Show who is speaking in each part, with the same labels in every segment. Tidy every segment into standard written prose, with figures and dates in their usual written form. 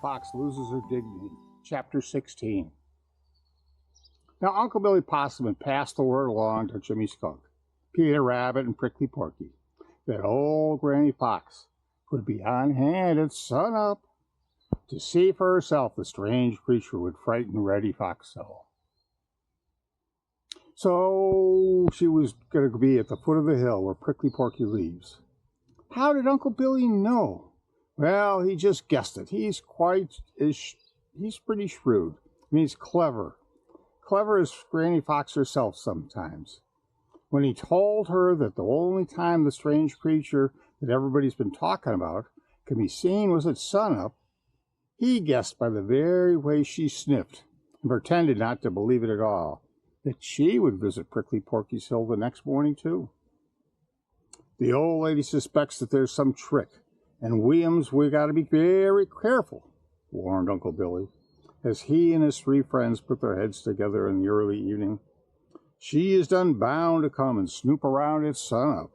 Speaker 1: Fox loses her dignity. Chapter 16. Now Uncle Billy Possum had passed the word along to Jimmy Skunk, Peter Rabbit, and Prickly Porky that old Granny Fox would be on hand at sunup to see for herself the strange creature would frighten Reddy Fox so. So she was going to be at the foot of the hill where Prickly Porky lives. How did Uncle Billy know? Well, he just guessed it. He's pretty shrewd. I mean, he's clever. Clever as Granny Fox herself sometimes. When he told her that the only time the strange creature that everybody's been talking about can be seen was at sunup, he guessed by the very way she sniffed and pretended not to believe it at all that she would visit Prickly Porky's hill the next morning, too. The old lady suspects that there's some trick, and we got to be very careful, warned Uncle Billy, as he and his three friends put their heads together in the early evening. She is done bound to come and snoop around at sunup,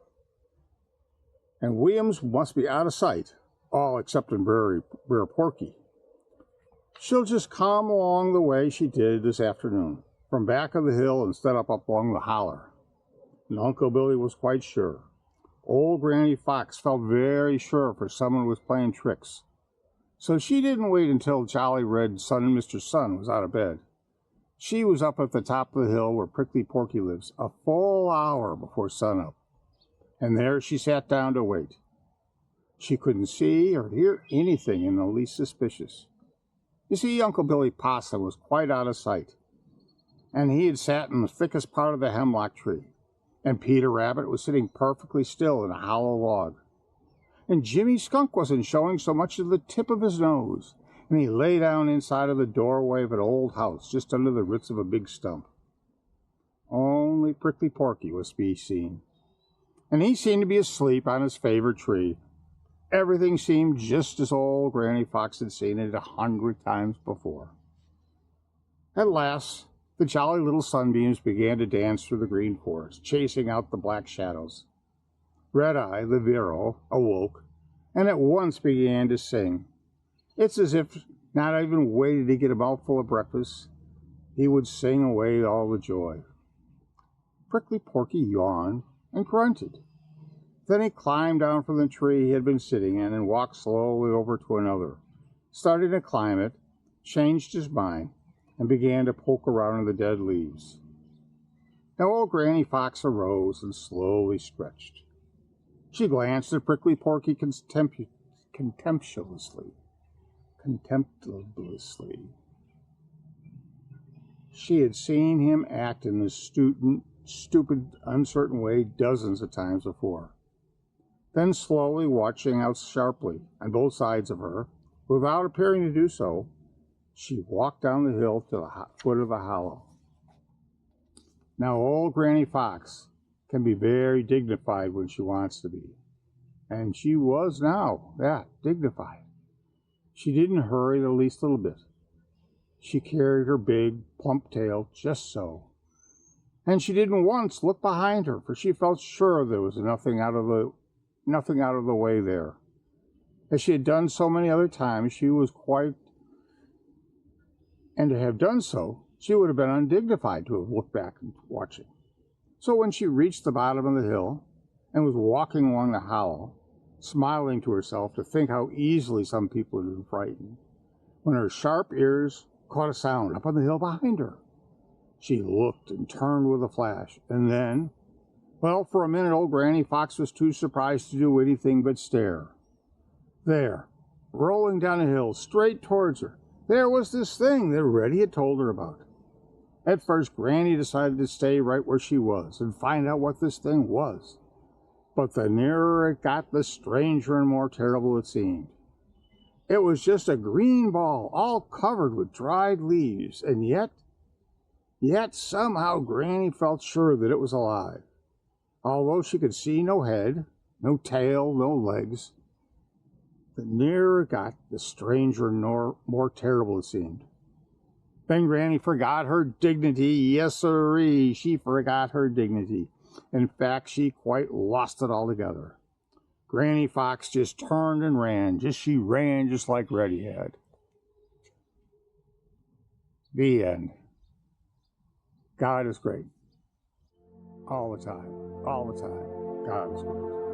Speaker 1: and Williams must be out of sight, all except in Brer Porky. She'll just come along the way she did this afternoon, from back of the hill instead of up along the holler. And Uncle Billy was quite sure. Old Granny Fox felt very sure for someone was playing tricks. So she didn't wait until Jolly Red Mr. Sun was out of bed. She was up at the top of the hill where Prickly Porky lives a full hour before sunup. And there she sat down to wait. She couldn't see or hear anything in the least suspicious. You see, Uncle Billy Possum was quite out of sight, and he had sat in the thickest part of the hemlock tree, and Peter Rabbit was sitting perfectly still in a hollow log, and Jimmy Skunk wasn't showing so much as the tip of his nose, and he lay down inside of the doorway of an old house just under the roots of a big stump. Only Prickly Porky was to be seen, and he seemed to be asleep on his favorite tree. Everything seemed just as old Granny Fox had seen it 100 times before. At last, the jolly little sunbeams began to dance through the green forest, chasing out the black shadows. Red-Eye, the Virro, awoke, and at once began to sing. It's as if, not even waiting to get a mouthful of breakfast, he would sing away all the joy. Prickly Porky yawned and grunted. Then he climbed down from the tree he had been sitting in and walked slowly over to another, started to climb it, changed his mind, and began to poke around in the dead leaves. Now old Granny Fox arose and slowly stretched. She glanced at Prickly Porky contemptuously. She had seen him act in this stupid, uncertain way dozens of times before. Then slowly watching out sharply on both sides of her, without appearing to do so, she walked down the hill to the foot of the hollow. Now, old Granny Fox can be very dignified when she wants to be, and she was now that dignified. She didn't hurry the least little bit. She carried her big, plump tail just so, and she didn't once look behind her, for she felt sure there was nothing out of the way there. As she had done so many other times, and to have done so, she would have been undignified to have looked back and watching. So when she reached the bottom of the hill and was walking along the hollow, smiling to herself to think how easily some people had been frightened, when her sharp ears caught a sound up on the hill behind her, she looked and turned with a flash, and then, well, for a minute old Granny Fox was too surprised to do anything but stare. There, rolling down a hill straight towards her, there was this thing that Reddy had told her about. At first, Granny decided to stay right where she was and find out what this thing was. But the nearer it got, the stranger and more terrible it seemed. It was just a green ball, all covered with dried leaves, and yet somehow Granny felt sure that it was alive. Although she could see no head, no tail, no legs, the nearer it got, the stranger and more terrible it seemed. Then Granny forgot her dignity. Yes, sirree, she forgot her dignity. In fact, she quite lost it altogether. Granny Fox just turned and ran. She ran just like Reddy had. The end. God is great. All the time. All the time. God is great.